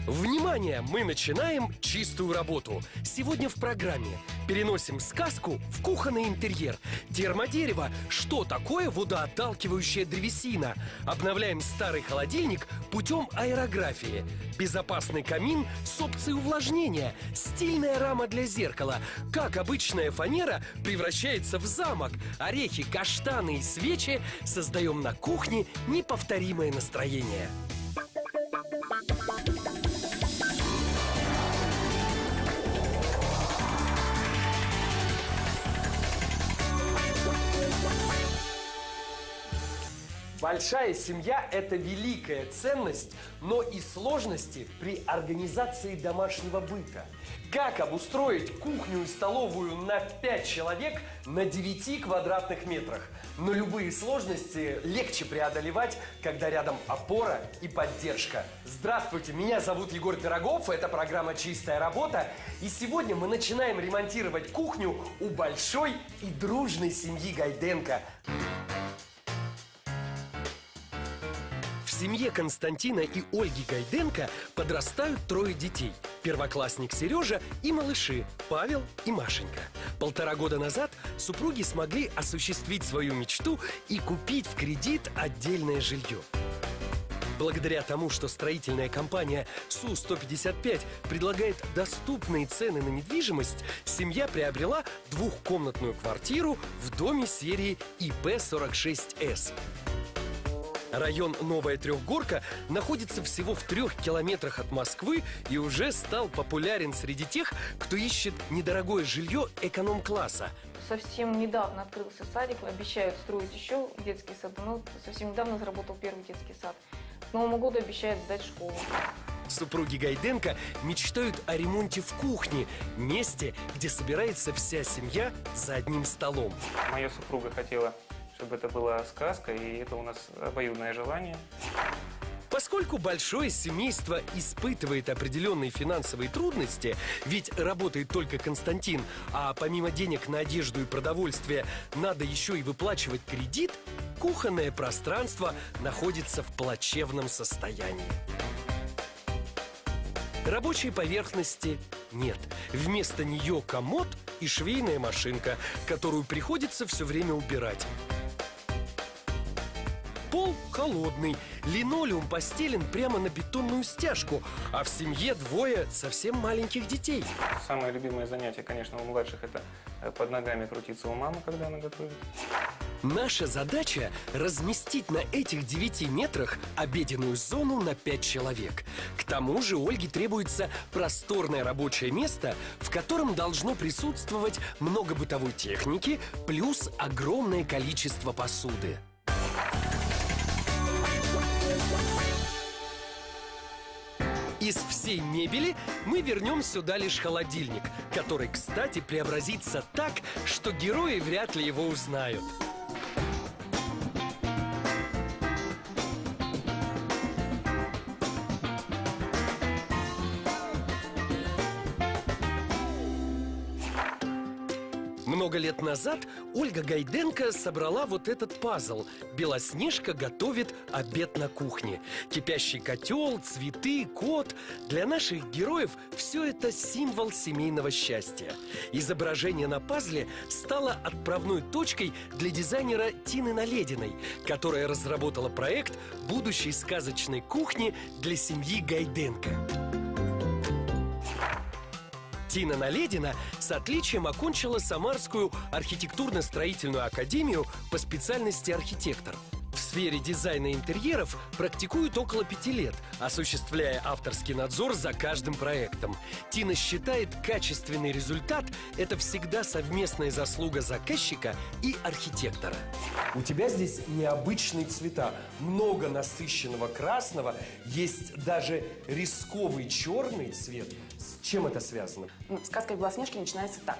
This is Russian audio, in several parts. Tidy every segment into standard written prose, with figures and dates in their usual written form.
Внимание! Мы начинаем чистую работу. Сегодня в программе переносим сказку в кухонный интерьер. Термодерево. Что такое водоотталкивающая древесина? Обновляем старый холодильник путем аэрографии. Безопасный камин с опцией увлажнения. Стильная рама для зеркала. Как обычная фанера превращается в замок. Орехи, каштаны и свечи. Создаем на кухне неповторимое настроение. Большая семья – это великая ценность, но и сложности при организации домашнего быта. Как обустроить кухню и столовую на 5 человек на 9 квадратных метрах? Но любые сложности легче преодолевать, когда рядом опора и поддержка. Здравствуйте, меня зовут Егор Пирогов, это программа «Чистая работа». И сегодня мы начинаем ремонтировать кухню у большой и дружной семьи Гайденко. В семье Константина и Ольги Гайденко подрастают 3 детей. Первоклассник Сережа и малыши Павел и Машенька. 1,5 года назад супруги смогли осуществить свою мечту и купить в кредит отдельное жилье. Благодаря тому, что строительная компания СУ-155 предлагает доступные цены на недвижимость, семья приобрела 2-комнатную квартиру в доме серии ИП-46С. Район Новая Трехгорка находится всего в 3 километрах от Москвы и уже стал популярен среди тех, кто ищет недорогое жилье эконом-класса. Совсем недавно открылся садик, обещают строить еще детский сад, но совсем недавно заработал первый детский сад. К Новому году обещают сдать школу. Супруги Гайденко мечтают о ремонте в кухне, месте, где собирается вся семья за одним столом. Моя супруга хотела, чтобы это была сказка, и это у нас обоюдное желание. Поскольку большое семейство испытывает определенные финансовые трудности, ведь работает только Константин, а помимо денег на одежду и продовольствие надо еще и выплачивать кредит, кухонное пространство находится в плачевном состоянии. Рабочей поверхности нет. Вместо нее комод и швейная машинка, которую приходится все время убирать. Пол холодный, линолеум постелен прямо на бетонную стяжку, а в семье 2 совсем маленьких детей. Самое любимое занятие, конечно, у младших – это под ногами крутиться у мамы, когда она готовит. Наша задача – разместить на этих 9 метрах обеденную зону на 5 человек. К тому же Ольге требуется просторное рабочее место, в котором должно присутствовать много бытовой техники, плюс огромное количество посуды. Из всей мебели мы вернем сюда лишь холодильник, который, кстати, преобразится так, что герои вряд ли его узнают. Много лет назад Ольга Гайденко собрала вот этот пазл. Белоснежка готовит обед на кухне. Кипящий котел, цветы, кот. Для наших героев все это символ семейного счастья. Изображение на пазле стало отправной точкой для дизайнера Тины Налединой, которая разработала проект будущей сказочной кухни для семьи Гайденко. Тина Наледина с отличием окончила Самарскую архитектурно-строительную академию по специальности архитектор. В сфере дизайна интерьеров практикует около 5 лет, осуществляя авторский надзор за каждым проектом. Тина считает, качественный результат – это всегда совместная заслуга заказчика и архитектора. У тебя здесь необычные цвета, много насыщенного красного, есть даже рисковый черный цвет. С чем это связано? Сказка Белоснежки начинается так,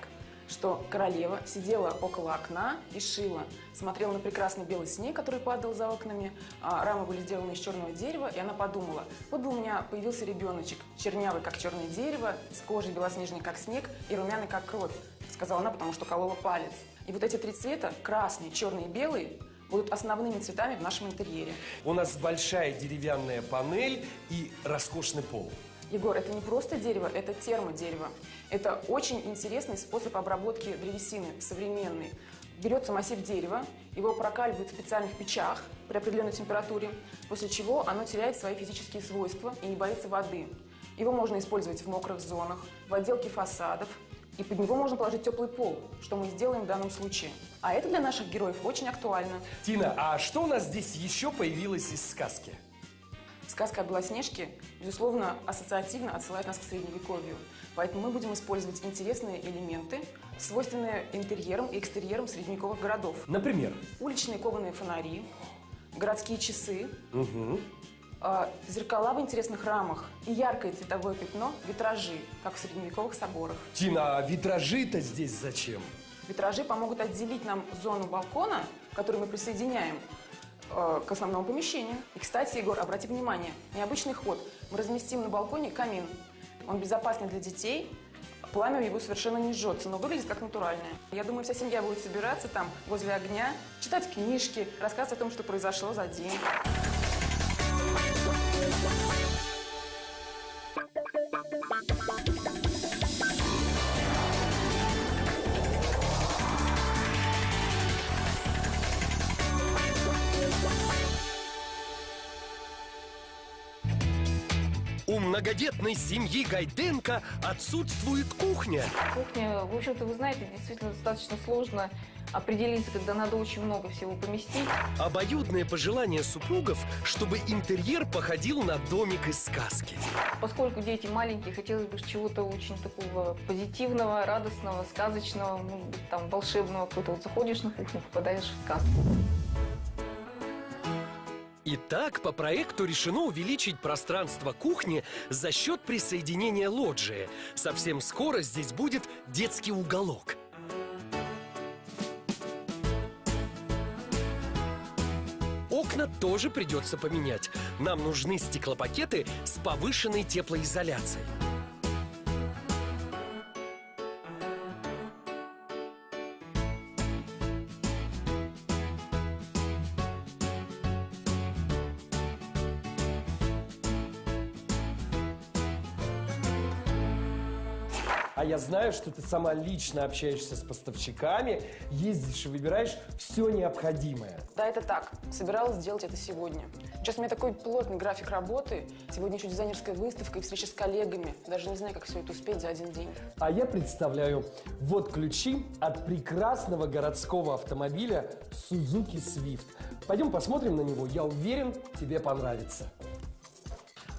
что королева сидела около окна и шила, смотрела на прекрасный белый снег, который падал за окнами, рамы были сделаны из черного дерева, и она подумала: вот бы у меня появился ребеночек, чернявый, как черное дерево, с кожей белоснежной, как снег, и румяный, как кровь, сказала она, потому что колола палец. И вот эти 3 цвета, красный, черный и белый, будут основными цветами в нашем интерьере. У нас большая деревянная панель и роскошный пол. Егор, это не просто дерево, это термодерево. Это очень интересный способ обработки древесины, современный. Берется массив дерева, его прокаливают в специальных печах при определенной температуре, после чего оно теряет свои физические свойства и не боится воды. Его можно использовать в мокрых зонах, в отделке фасадов, и под него можно положить теплый пол, что мы сделаем в данном случае. А это для наших героев очень актуально. Тина, а что у нас здесь еще появилось из сказки? Сказка о Белоснежке, безусловно, ассоциативно отсылает нас к Средневековью. Поэтому мы будем использовать интересные элементы, свойственные интерьерам и экстерьерам средневековых городов. Например? Уличные кованые фонари, городские часы, Угу. зеркала в интересных рамах и яркое цветовое пятно, витражи, как в средневековых соборах. Тина, а витражи-то здесь зачем? Витражи помогут отделить нам зону балкона, которую мы присоединяем, к основному помещению. И, кстати, Егор, обрати внимание, необычный ход. Мы разместим на балконе камин. Он безопасный для детей, пламя его совершенно не жжется, но выглядит как натуральное. Я думаю, вся семья будет собираться там, возле огня, читать книжки, рассказывать о том, что произошло за день. У многодетной семьи Гайденко отсутствует кухня. Кухня, в общем-то, вы знаете, действительно достаточно сложно определиться, когда надо очень много всего поместить. Обоюдное пожелание супругов, чтобы интерьер походил на домик из сказки. Поскольку дети маленькие, хотелось бы чего-то очень такого позитивного, радостного, сказочного, ну, там, волшебного какого-то. Вот заходишь на кухню, попадаешь в сказку. Итак, по проекту решено увеличить пространство кухни за счет присоединения лоджии. Совсем скоро здесь будет детский уголок. Окна тоже придется поменять. Нам нужны стеклопакеты с повышенной теплоизоляцией. А я знаю, что ты сама лично общаешься с поставщиками, ездишь и выбираешь все необходимое. Да, это так. Собиралась сделать это сегодня. Сейчас у меня такой плотный график работы. Сегодня еще дизайнерская выставка и встреча с коллегами. Даже не знаю, как все это успеть за один день. А я представляю, вот ключи от прекрасного городского автомобиля Suzuki Swift. Пойдем посмотрим на него, я уверен, тебе понравится.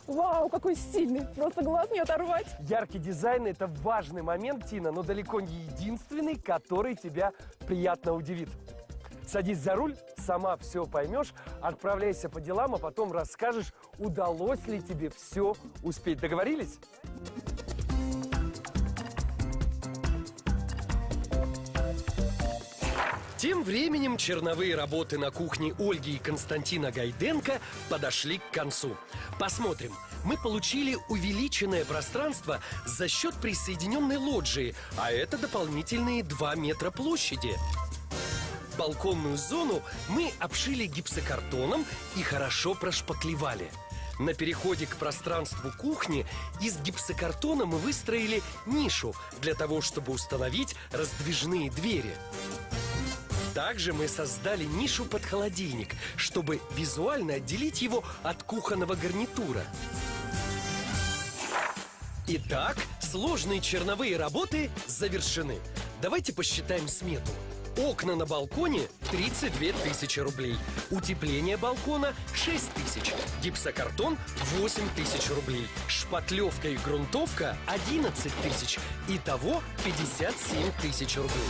Вау, какой стильный! Просто глаз не оторвать. Яркий дизайн – это важный момент, Тина, но далеко не единственный, который тебя приятно удивит. Садись за руль, сама все поймешь, отправляйся по делам, а потом расскажешь, удалось ли тебе все успеть. Договорились? Тем временем черновые работы на кухне Ольги и Константина Гайденко подошли к концу. Посмотрим. Мы получили увеличенное пространство за счет присоединенной лоджии, а это дополнительные 2 метра площади. Балконную зону мы обшили гипсокартоном и хорошо прошпаклевали. На переходе к пространству кухни из гипсокартона мы выстроили нишу для того, чтобы установить раздвижные двери. Также мы создали нишу под холодильник, чтобы визуально отделить его от кухонного гарнитура. Итак, сложные черновые работы завершены. Давайте посчитаем смету. Окна на балконе – 32 тысячи рублей. Утепление балкона – 6 тысяч. Гипсокартон – 8 тысяч рублей. Шпатлевка и грунтовка – 11 тысяч. Итого 57 тысяч рублей.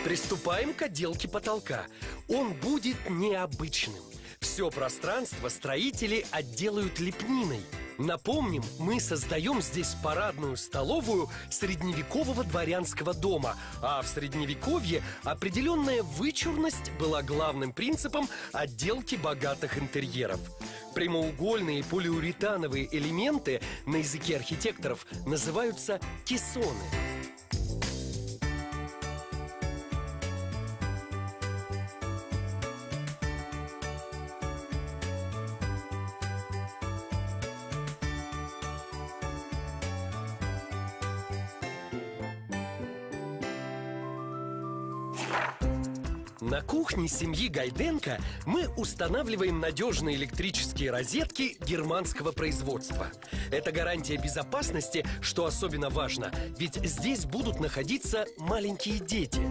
Приступаем к отделке потолка. Он будет необычным. Все пространство строители отделают лепниной. Напомним, мы создаем здесь парадную столовую средневекового дворянского дома, а в Средневековье определенная вычурность была главным принципом отделки богатых интерьеров. Прямоугольные полиуретановые элементы на языке архитекторов называются кессоны. На кухне семьи Гайденко мы устанавливаем надежные электрические розетки германского производства. Это гарантия безопасности, что особенно важно, ведь здесь будут находиться маленькие дети.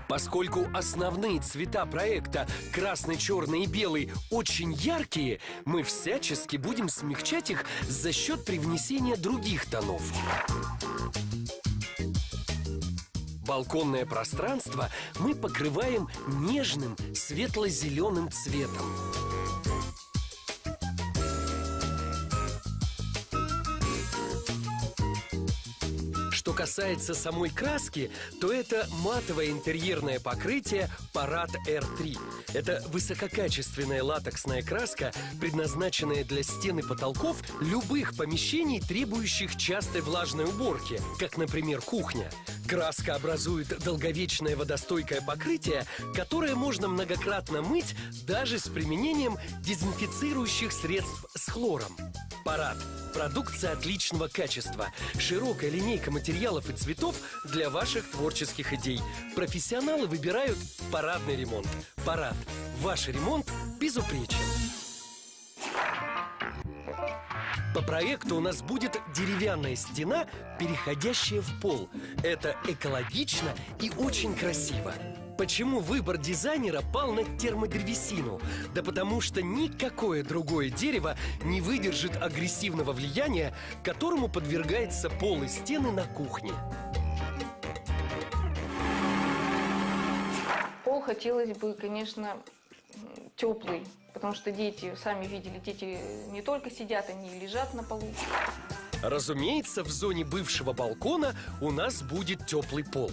Поскольку основные цвета проекта красный, черный и белый очень яркие, мы всячески будем смягчать их за счет привнесения других тонов. Балконное пространство мы покрываем нежным светло-зеленым цветом. Что касается самой краски, то это матовое интерьерное покрытие Парад R3. Это высококачественная латексная краска, предназначенная для стен и потолков любых помещений, требующих частой влажной уборки, как, например, кухня. Краска образует долговечное водостойкое покрытие, которое можно многократно мыть даже с применением дезинфицирующих средств с хлором. Парад – продукция отличного качества, широкая линейка материалов и цветов для ваших творческих идей. Профессионалы выбирают парадный ремонт. Парад – ваш ремонт безупречен. По проекту у нас будет деревянная стена, переходящая в пол. Это экологично и очень красиво. Почему выбор дизайнера пал на термодревесину? Да потому что никакое другое дерево не выдержит агрессивного влияния, которому подвергается пол и стены на кухне. Пол хотелось бы, конечно, теплый, потому что дети, сами видели, дети не только сидят, они лежат на полу. Разумеется, в зоне бывшего балкона у нас будет теплый пол.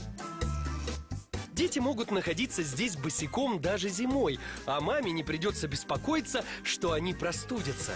Дети могут находиться здесь босиком даже зимой, а маме не придется беспокоиться, что они простудятся.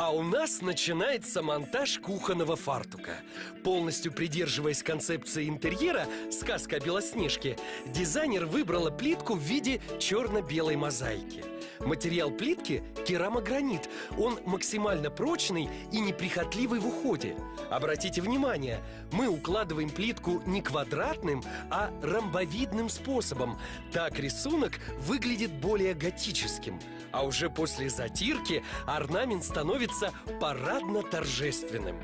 А у нас начинается монтаж кухонного фартука. Полностью придерживаясь концепции интерьера «Сказка о Белоснежке», дизайнер выбрала плитку в виде черно-белой мозаики. Материал плитки – керамогранит. Он максимально прочный и неприхотливый в уходе. Обратите внимание, мы укладываем плитку не квадратным, а ромбовидным способом. Так рисунок выглядит более готическим. А уже после затирки орнамент становится парадно-торжественным.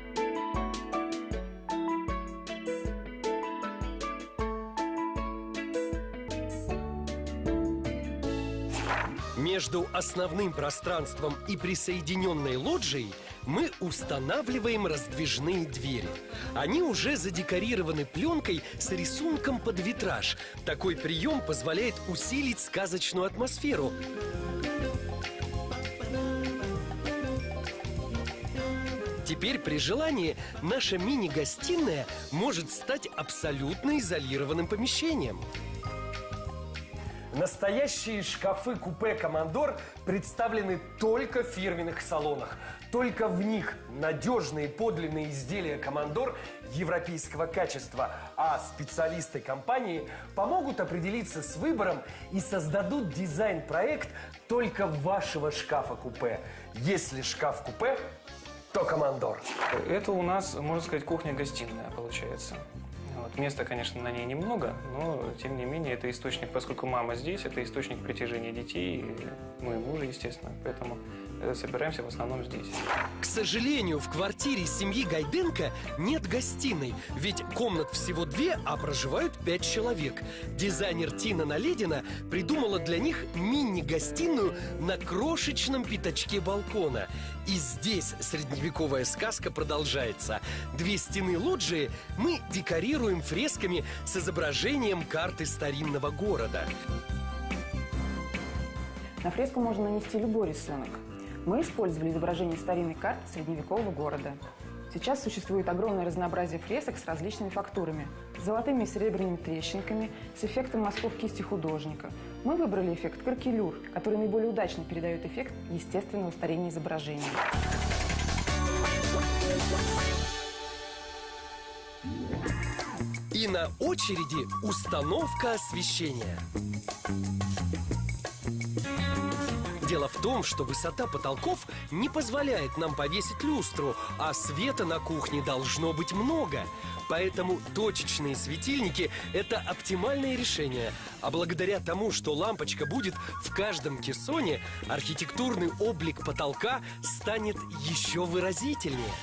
Между основным пространством и присоединенной лоджией мы устанавливаем раздвижные двери. Они уже задекорированы пленкой с рисунком под витраж. Такой прием позволяет усилить сказочную атмосферу. Теперь при желании наша мини-гостиная может стать абсолютно изолированным помещением. Настоящие шкафы-купе «Командор» представлены только в фирменных салонах. Только в них надежные подлинные изделия «Командор» европейского качества. А специалисты компании помогут определиться с выбором и создадут дизайн-проект только вашего шкафа-купе. Если шкаф-купе, то «Командор». Это у нас, можно сказать, кухня-гостиная получается. Вот. Места, конечно, на ней немного, но, тем не менее, это источник, поскольку мама здесь, это источник притяжения детей, и мы мужа, естественно, поэтому собираемся в основном здесь. К сожалению, в квартире семьи Гайденко нет гостиной, ведь комнат всего 2, а проживают 5 человек. Дизайнер Тина Наледина придумала для них мини-гостиную на крошечном пятачке балкона. И здесь средневековая сказка продолжается. 2 стены лоджии мы декорируем фресками с изображением карты старинного города. На фреску можно нанести любой рисунок. Мы использовали изображение старинной карты средневекового города. Сейчас существует огромное разнообразие фресок с различными фактурами. с золотыми и серебряными трещинками, с эффектом мазков кисти художника. Мы выбрали эффект кракелюр, который наиболее удачно передает эффект естественного старения изображения. И на очереди установка освещения. Дело в том, что высота потолков не позволяет нам повесить люстру, а света на кухне должно быть много. Поэтому точечные светильники – это оптимальное решение. А благодаря тому, что лампочка будет в каждом кессоне, архитектурный облик потолка станет еще выразительнее.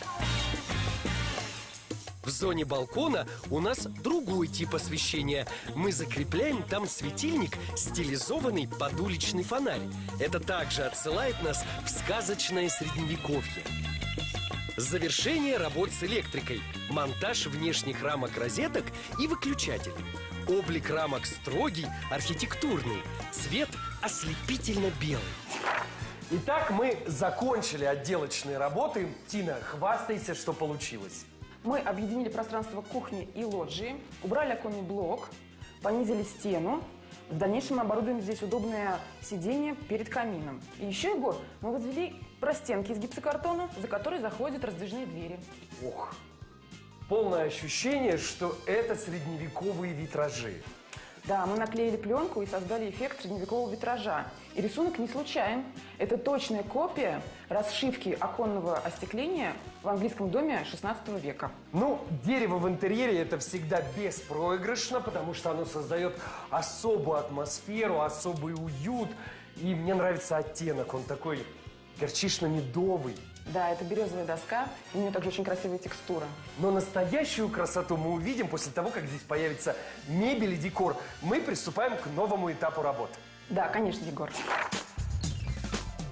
В зоне балкона у нас другой тип освещения. Мы закрепляем там светильник, стилизованный под уличный фонарь. Это также отсылает нас в сказочное средневековье. Завершение работ с электрикой, монтаж внешних рамок розеток и выключателей. Облик рамок строгий, архитектурный, цвет ослепительно белый. Итак, мы закончили отделочные работы. Тина, хвастайся, что получилось. Мы объединили пространство кухни и лоджии, убрали оконный блок, понизили стену. В дальнейшем мы оборудуем здесь удобное сиденье перед камином. И еще, Егор, мы возвели простенки из гипсокартона, за которые заходят раздвижные двери. Ох, полное ощущение, что это средневековые витражи. Да, мы наклеили пленку и создали эффект средневекового витража. И рисунок не случайен. Это точная копия расшивки оконного остекления в английском доме 16 века. Ну, дерево в интерьере – это всегда беспроигрышно, потому что оно создает особую атмосферу, особый уют. И мне нравится оттенок, он такой горчично-медовый. Да, это березовая доска, и у нее также очень красивая текстура. Но настоящую красоту мы увидим после того, как здесь появится мебель и декор. Мы приступаем к новому этапу работ. Да, конечно, Егор.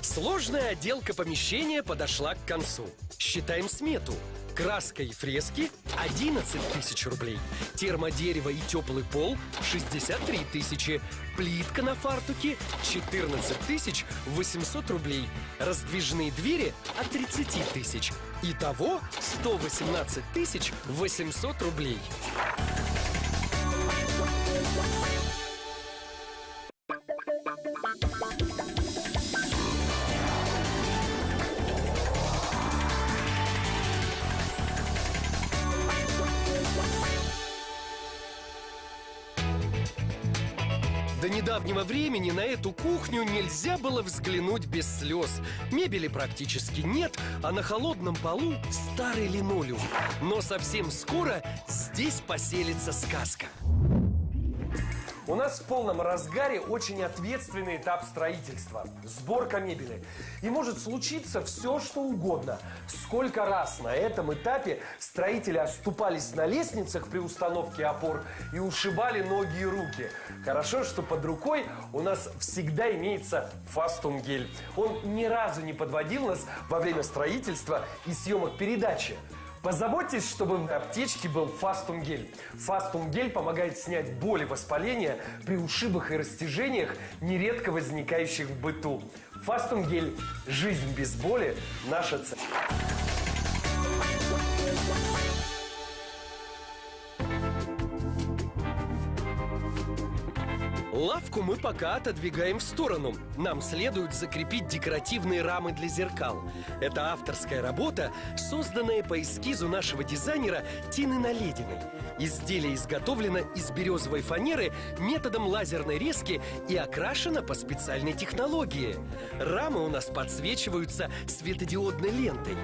Сложная отделка помещения подошла к концу. Считаем смету. Краска и фрески – 11 тысяч рублей. Термодерево и теплый пол – 63 тысячи. Плитка на фартуке – 14 тысяч 800 рублей. Раздвижные двери – от 30 тысяч. Итого 118 тысяч 800 рублей. До недавнего времени на эту кухню нельзя было взглянуть без слез. Мебели практически нет, а на холодном полу старый линолеум. Но совсем скоро здесь поселится сказка. У нас в полном разгаре очень ответственный этап строительства – сборка мебели. И может случиться все, что угодно. Сколько раз на этом этапе строители оступались на лестницах при установке опор и ушибали ноги и руки. Хорошо, что под рукой у нас всегда имеется фастум-гель. Он ни разу не подводил нас во время строительства и съемок передачи. Позаботьтесь, чтобы в аптечке был фастум-гель. Фастум-гель помогает снять боль и воспаление при ушибах и растяжениях, нередко возникающих в быту. Фастум-гель. Жизнь без боли – наша цель. Лавку мы пока отодвигаем в сторону. Нам следует закрепить декоративные рамы для зеркал. Это авторская работа, созданная по эскизу нашего дизайнера Тины Налединой. Изделие изготовлено из березовой фанеры методом лазерной резки и окрашено по специальной технологии. Рамы у нас подсвечиваются светодиодной лентой.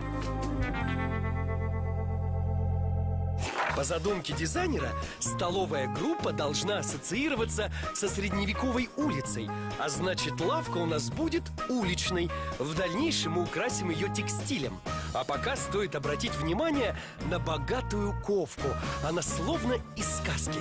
По задумке дизайнера, столовая группа должна ассоциироваться со средневековой улицей, а значит, лавка у нас будет уличной. В дальнейшем мы украсим ее текстилем. А пока стоит обратить внимание на богатую ковку. Она словно из сказки.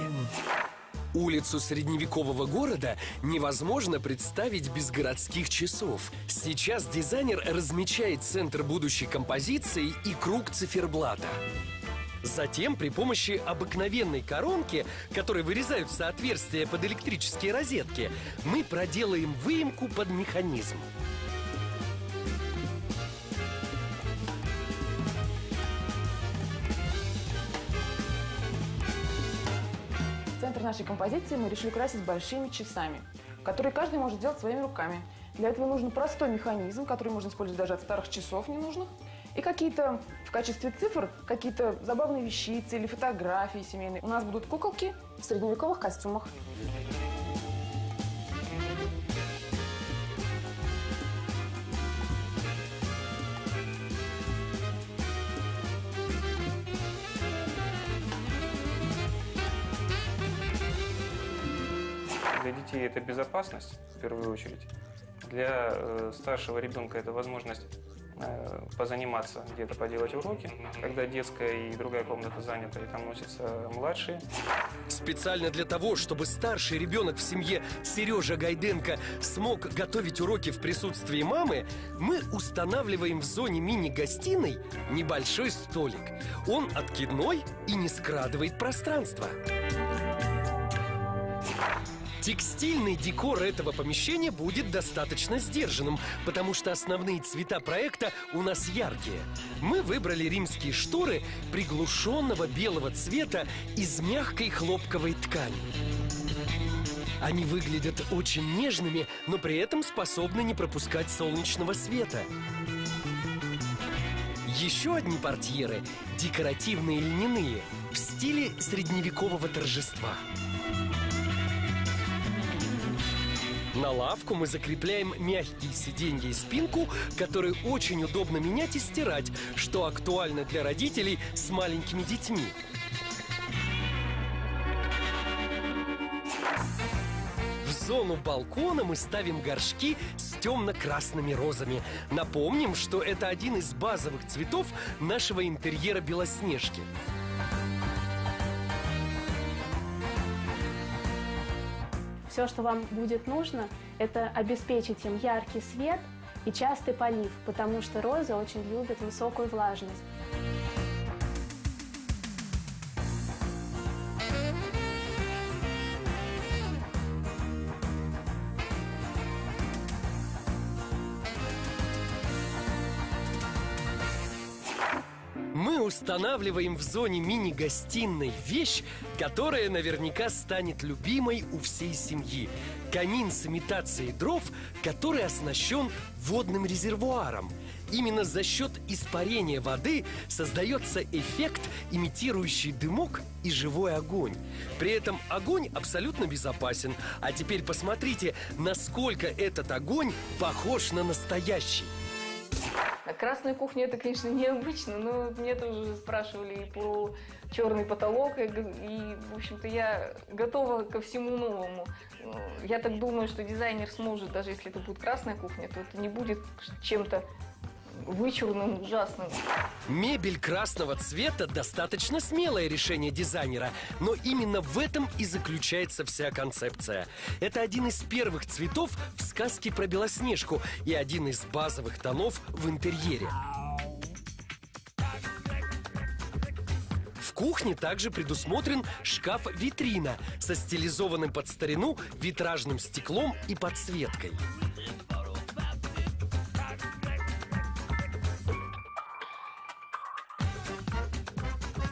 Улицу средневекового города невозможно представить без городских часов. Сейчас дизайнер размечает центр будущей композиции и круг циферблата. Затем при помощи обыкновенной коронки, которой вырезаются отверстия под электрические розетки, мы проделаем выемку под механизм. нашей композиции мы решили красить большими часами, которые каждый может делать своими руками. Для этого нужен простой механизм, который можно использовать даже от старых часов ненужных, и какие-то в качестве цифр, какие-то забавные вещицы или фотографии семейные. У нас будут куколки в средневековых костюмах. Для детей это безопасность, в первую очередь. Для старшего ребенка это возможность позаниматься, где-то поделать уроки. Когда детская и другая комната заняты, и там носятся младшие. Специально для того, чтобы старший ребенок в семье Сережа Гайденко смог готовить уроки в присутствии мамы, мы устанавливаем в зоне мини-гостиной небольшой столик. Он откидной и не скрадывает пространство. Текстильный декор этого помещения будет достаточно сдержанным, потому что основные цвета проекта у нас яркие. Мы выбрали римские шторы приглушенного белого цвета из мягкой хлопковой ткани. Они выглядят очень нежными, но при этом способны не пропускать солнечного света. Еще одни портьеры – декоративные льняные, в стиле средневекового торжества. На лавку мы закрепляем мягкие сиденья и спинку, которые очень удобно менять и стирать, что актуально для родителей с маленькими детьми. В зону балкона мы ставим горшки с темно-красными розами. Напомним, что это один из базовых цветов нашего интерьера Белоснежки. Все, что вам будет нужно, это обеспечить им яркий свет и частый полив, потому что розы очень любят высокую влажность. Мы устанавливаем в зоне мини-гостиной вещь, которая наверняка станет любимой у всей семьи. Камин с имитацией дров, который оснащен водным резервуаром. Именно за счет испарения воды создается эффект, имитирующий дымок и живой огонь. При этом огонь абсолютно безопасен. А теперь посмотрите, насколько этот огонь похож на настоящий. На красной кухне это, конечно, необычно, но мне тоже спрашивали и про черный потолок, и, в общем-то, я готова ко всему новому. Я так думаю, что дизайнер сможет, даже если это будет красная кухня, то это не будет чем-то вычурным, ужасным. Мебель красного цвета – достаточно смелое решение дизайнера, но именно в этом и заключается вся концепция. Это один из первых цветов в сказке про Белоснежку и один из базовых тонов в интерьере. В кухне также предусмотрен шкаф-витрина со стилизованным под старину витражным стеклом и подсветкой.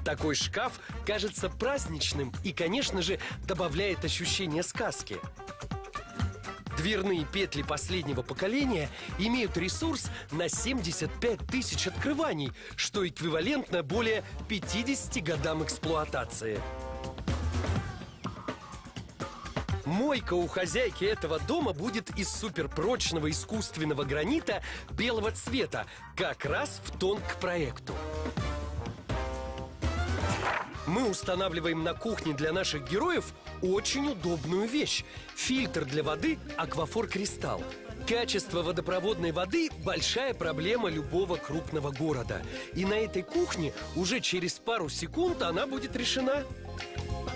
Такой шкаф кажется праздничным и, конечно же, добавляет ощущение сказки. Дверные петли последнего поколения имеют ресурс на 75 тысяч открываний, что эквивалентно более 50 годам эксплуатации. Мойка у хозяйки этого дома будет из суперпрочного искусственного гранита белого цвета, как раз в тон к проекту. Мы устанавливаем на кухне для наших героев очень удобную вещь – фильтр для воды «Аквафор Кристалл». Качество водопроводной воды – большая проблема любого крупного города. И на этой кухне уже через пару секунд она будет решена.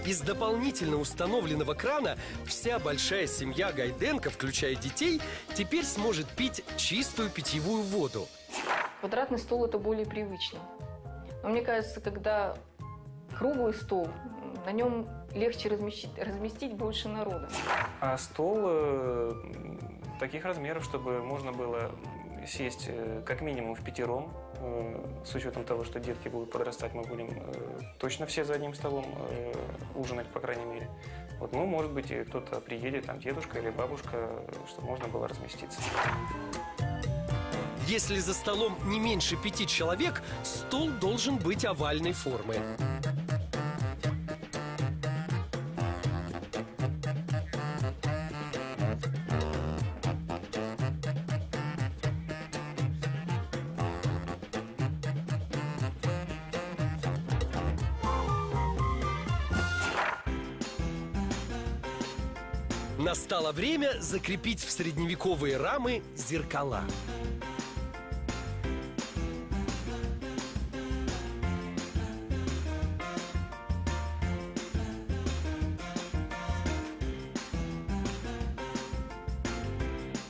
Из дополнительно установленного крана вся большая семья Гайденко, включая детей, теперь сможет пить чистую питьевую воду. Квадратный стол – это более привычно. Но мне кажется, когда круглый стол, на нем легче разместить больше народа. А стол таких размеров, чтобы можно было сесть как минимум в пятером. С учетом того, что детки будут подрастать, мы будем точно все за одним столом ужинать, по крайней мере. Вот, ну, может быть, и кто-то приедет, там, дедушка или бабушка, чтобы можно было разместиться. Если за столом не меньше 5 человек, стол должен быть овальной формы. Настало время закрепить в средневековые рамы зеркала.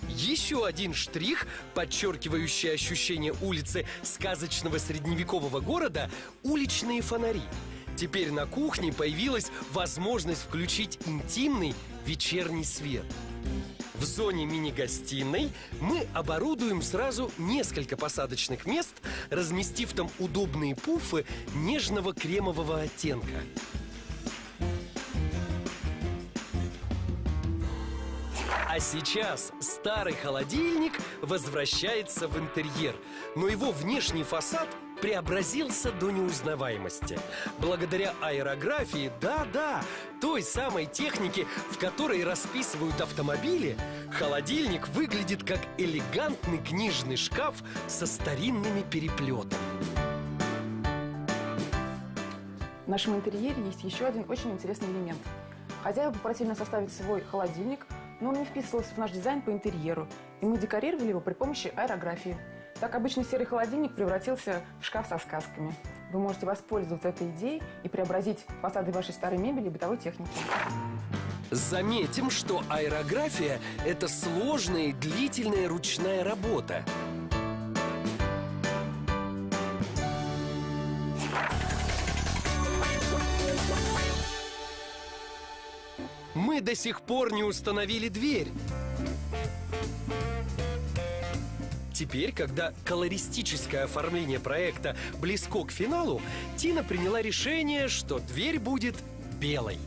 Еще один штрих, подчеркивающий ощущение улицы сказочного средневекового города – уличные фонари. Теперь на кухне появилась возможность включить интимный вечерний свет. В зоне мини-гостиной мы оборудуем сразу несколько посадочных мест, разместив там удобные пуфы нежного кремового оттенка. А сейчас старый холодильник возвращается в интерьер, но его внешний фасад преобразился до неузнаваемости. Благодаря аэрографии, да-да, той самой технике, в которой расписывают автомобили, холодильник выглядит как элегантный книжный шкаф со старинными переплетами. В нашем интерьере есть еще один очень интересный элемент. Хозяева попросили нас составить свой холодильник, но он не вписывался в наш дизайн по интерьеру, и мы декорировали его при помощи аэрографии. Так обычный серый холодильник превратился в шкаф со сказками. Вы можете воспользоваться этой идеей и преобразить фасады вашей старой мебели и бытовой техники. Заметим, что аэрография – это сложная и длительная ручная работа. Мы до сих пор не установили дверь. Теперь, когда колористическое оформление проекта близко к финалу, Тина приняла решение, что дверь будет белой.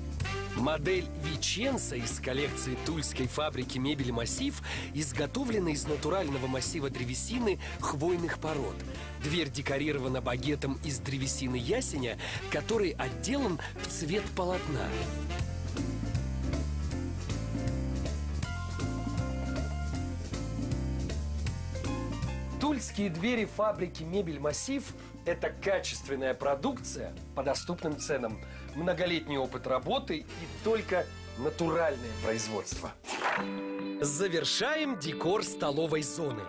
Модель Виченца из коллекции тульской фабрики мебели «Массив» изготовлена из натурального массива древесины хвойных пород. Дверь декорирована багетом из древесины ясеня, который отделан в цвет полотна. Тульские двери фабрики «Мебель Массив» – это качественная продукция по доступным ценам, многолетний опыт работы и только натуральное производство. Завершаем декор столовой зоны.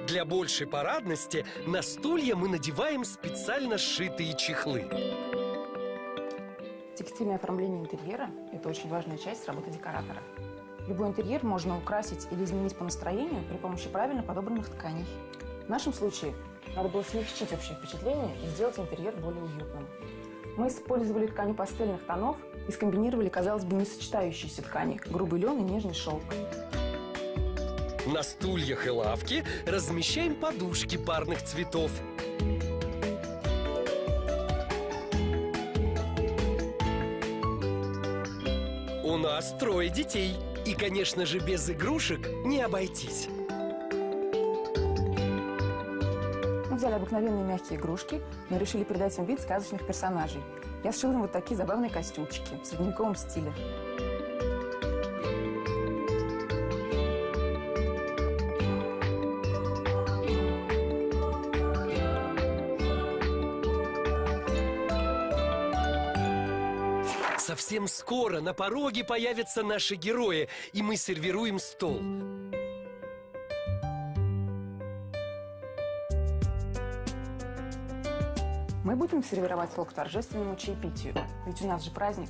Для большей парадности на стулья мы надеваем специально сшитые чехлы. Текстильное оформление интерьера – это очень важная часть работы декоратора. Любой интерьер можно украсить или изменить по настроению при помощи правильно подобранных тканей. В нашем случае надо было смягчить общее впечатление и сделать интерьер более уютным. Мы использовали ткани пастельных тонов и скомбинировали, казалось бы, несочетающиеся ткани – грубый лен и нежный шелк. На стульях и лавке размещаем подушки парных цветов. У нас 3 детей. И, конечно же, без игрушек не обойтись. Мы взяли обыкновенные мягкие игрушки, но решили придать им вид сказочных персонажей. Я сшила им вот такие забавные костюмчики в средневековом стиле. Совсем скоро на пороге появятся наши герои, и мы сервируем стол. Мы будем сервировать стол к торжественному чаепитию, ведь у нас же праздник.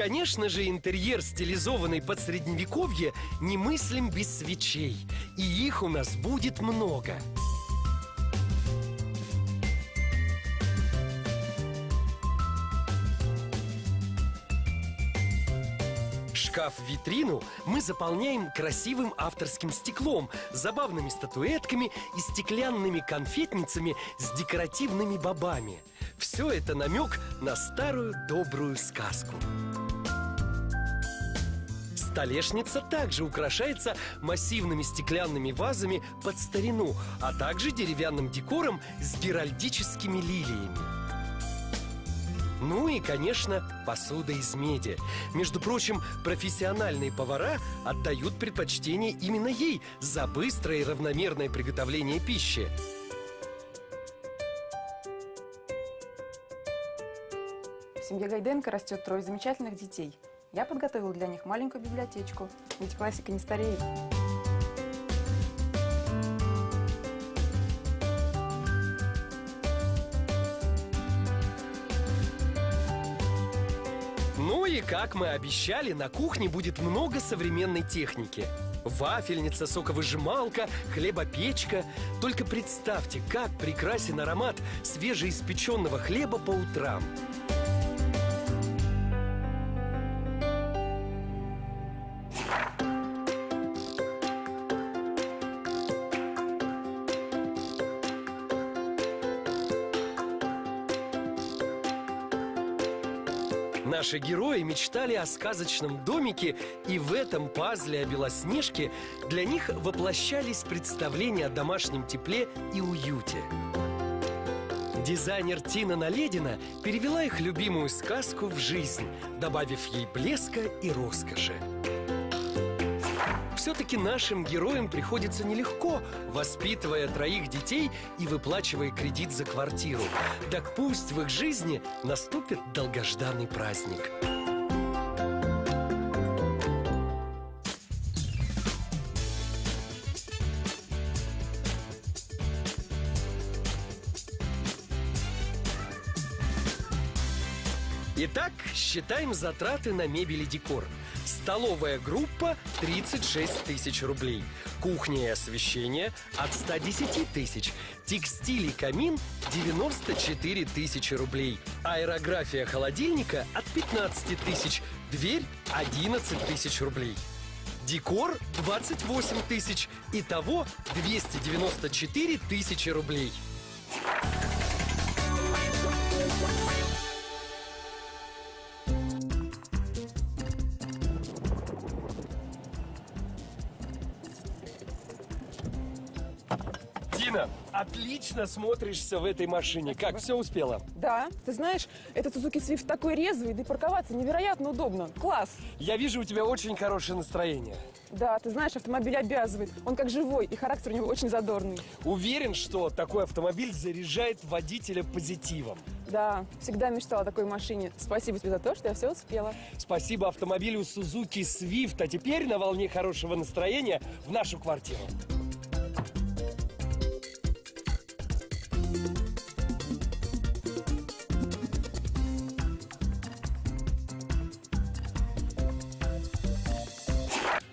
Конечно же, интерьер, стилизованный под средневековье, немыслим без свечей. И их у нас будет много. Шкаф-витрину мы заполняем красивым авторским стеклом, забавными статуэтками и стеклянными конфетницами с декоративными бобами. Все это намек на старую добрую сказку. Столешница также украшается массивными стеклянными вазами под старину, а также деревянным декором с геральдическими лилиями. Ну и, конечно, посуда из меди. Между прочим, профессиональные повара отдают предпочтение именно ей за быстрое и равномерное приготовление пищи. В семье Гайденко растет 3 замечательных детей. Я подготовила для них маленькую библиотечку, ведь классика не стареет. Ну и, как мы обещали, на кухне будет много современной техники. Вафельница, соковыжималка, хлебопечка. Только представьте, как прекрасен аромат свежеиспеченного хлеба по утрам. Наши герои мечтали о сказочном домике, и в этом пазле о Белоснежке для них воплощались представления о домашнем тепле и уюте. Дизайнер Тина Наледина перевела их любимую сказку в жизнь, добавив ей блеска и роскоши. Все-таки нашим героям приходится нелегко, воспитывая 3 детей и выплачивая кредит за квартиру. Так пусть в их жизни наступит долгожданный праздник. Итак, считаем затраты на мебель и декор. Столовая группа – 36 тысяч рублей. Кухня и освещение – от 110 тысяч. Текстиль и камин – 94 тысячи рублей. Аэрография холодильника – от 15 тысяч. Дверь – 11 тысяч рублей. Декор – 28 тысяч. Итого 294 тысячи рублей. Дина, отлично смотришься в этой машине. Как, все успела? Да, ты знаешь, этот Suzuki Swift такой резвый, да и парковаться невероятно удобно. Класс! Я вижу, у тебя очень хорошее настроение. Да, ты знаешь, автомобиль обязывает. Он как живой, и характер у него очень задорный. Уверен, что такой автомобиль заряжает водителя позитивом. Да, всегда мечтала о такой машине. Спасибо тебе за то, что я все успела. Спасибо автомобилю Suzuki Swift. А теперь на волне хорошего настроения в нашу квартиру.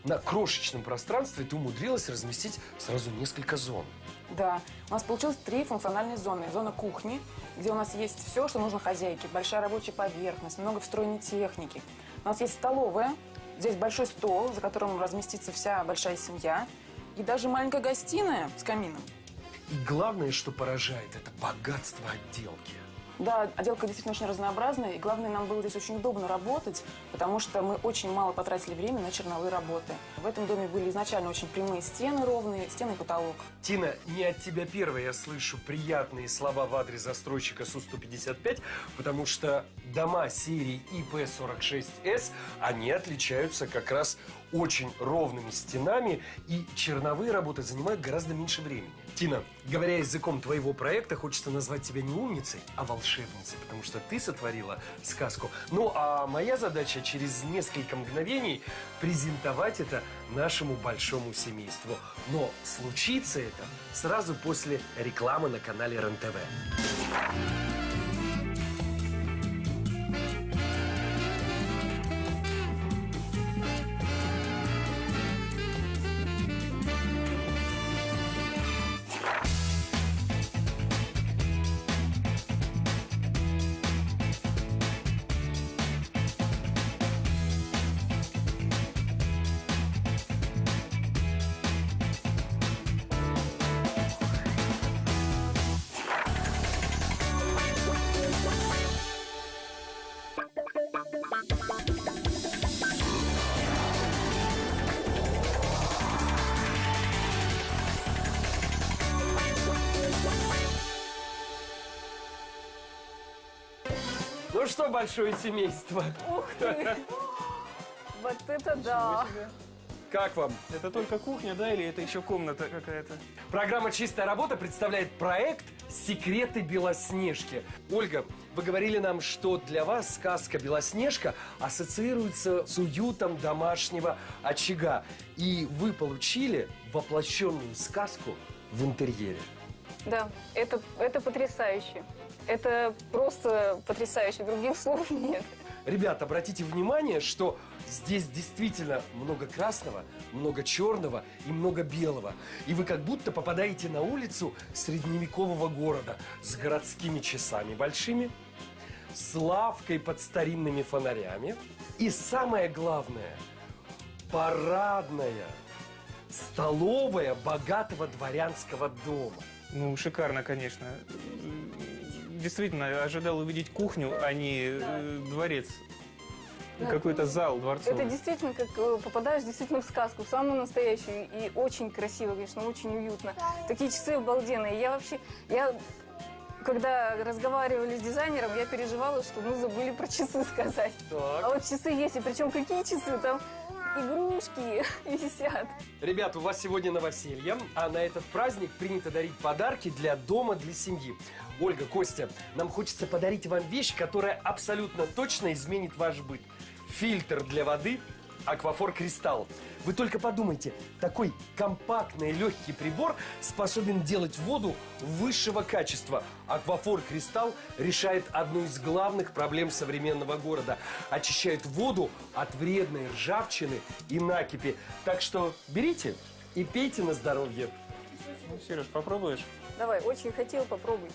На крошечном пространстве ты умудрилась разместить сразу несколько зон. Да, у нас получилось 3 функциональные зоны. Зона кухни, где у нас есть все, что нужно хозяйке. Большая рабочая поверхность, много встроенной техники. У нас есть столовая, здесь большой стол, за которым разместится вся большая семья. И даже маленькая гостиная с камином. И главное, что поражает, это богатство отделки. Да, отделка действительно очень разнообразная, и главное, нам было здесь очень удобно работать, потому что мы очень мало потратили время на черновые работы. В этом доме были изначально очень прямые стены, ровные, стены и потолок. Тина, не от тебя первой я слышу приятные слова в адрес застройщика Су-155, потому что дома серии ИП-46С, они отличаются как раз очень ровными стенами, и черновые работы занимают гораздо меньше времени. Тина, говоря языком твоего проекта, хочется назвать тебя не умницей, а волшебницей, потому что ты сотворила сказку. Ну, а моя задача через несколько мгновений презентовать это нашему большому семейству. Но случится это сразу после рекламы на канале РЕН-ТВ. что, большое семейство? Ух ты! Вот это да! Как вам? Это только кухня, да, или это еще комната какая-то? Программа «Чистая работа» представляет проект «Секреты Белоснежки». Ольга, вы говорили нам, что для вас сказка «Белоснежка» ассоциируется с уютом домашнего очага. И вы получили воплощенную сказку в интерьере. Да, это потрясающе. Это просто потрясающе. Других слов нет. Ребята, обратите внимание, что здесь действительно много красного, много черного и много белого. И вы как будто попадаете на улицу средневекового города с городскими часами большими, с лавкой под старинными фонарями. И самое главное, парадная столовая богатого дворянского дома. Ну, шикарно, конечно. Действительно, ожидал увидеть кухню, а не дворец. Какой-то зал дворцовый. Это действительно, как попадаешь действительно в сказку, в самую настоящую. И очень красиво, конечно, очень уютно. Такие часы обалденные. Когда разговаривали с дизайнером, я переживала, что мы забыли про часы сказать. Так. А вот часы есть, и причем какие часы? Там игрушки висят. Ребят, у вас сегодня новоселье, а на этот праздник принято дарить подарки для дома, для семьи. Ольга, Костя, нам хочется подарить вам вещь, которая абсолютно точно изменит ваш быт. Фильтр для воды «Аквафор Кристалл». Вы только подумайте, такой компактный легкий прибор способен делать воду высшего качества. «Аквафор Кристалл» решает одну из главных проблем современного города. Очищает воду от вредной ржавчины и накипи. Так что берите и пейте на здоровье. Ну, Сереж, попробуешь? Давай, очень хотел, попробуй.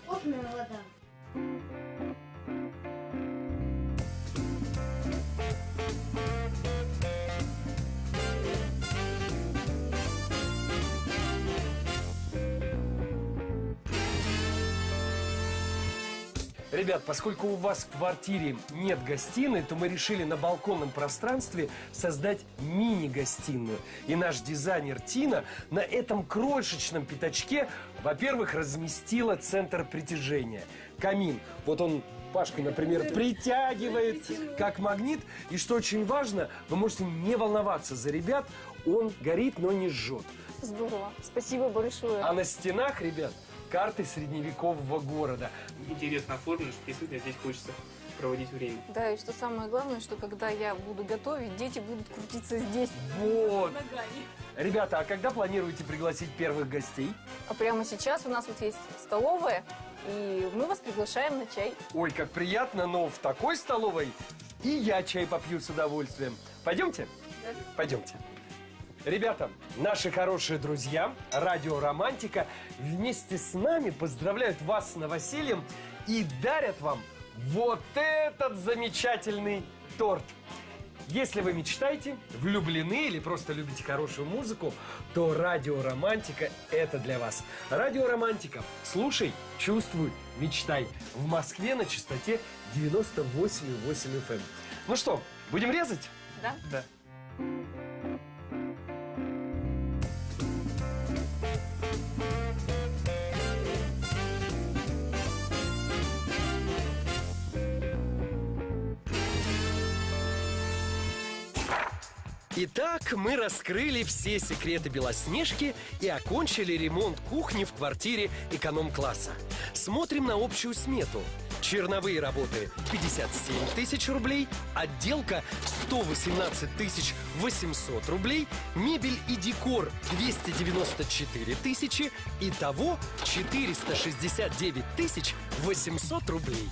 Вкусная вода. Ребят, поскольку у вас в квартире нет гостиной, то мы решили на балконном пространстве создать мини-гостиную. И наш дизайнер Тина на этом крошечном пятачке, во-первых, разместила центр притяжения. Камин. Вот он, Пашка, например, притягивает как магнит. И что очень важно, вы можете не волноваться за ребят, он горит, но не жжет. Здорово. Спасибо большое. А на стенах, ребят, карты средневекового города. Интересно оформлено, что действительно здесь хочется проводить время. Да, и что самое главное, что когда я буду готовить, дети будут крутиться здесь. Вот. Ребята, а когда планируете пригласить первых гостей? А прямо сейчас у нас вот есть столовая, и мы вас приглашаем на чай. Ой, как приятно, но в такой столовой и я чай попью с удовольствием. Пойдемте? Да. Пойдемте. Ребята, наши хорошие друзья, Радио Романтика, вместе с нами поздравляют вас с новосельем и дарят вам вот этот замечательный торт. Если вы мечтаете, влюблены или просто любите хорошую музыку, то Радио Романтика – это для вас. Радио Романтика. Слушай, чувствуй, мечтай. В Москве на частоте 98,8 FM. Ну что, будем резать? Да? Да. Итак, мы раскрыли все секреты Белоснежки и окончили ремонт кухни в квартире эконом-класса. Смотрим на общую смету. Черновые работы 57 тысяч рублей, отделка 118 800 рублей, мебель и декор 294 тысячи, итого 469 800 рублей.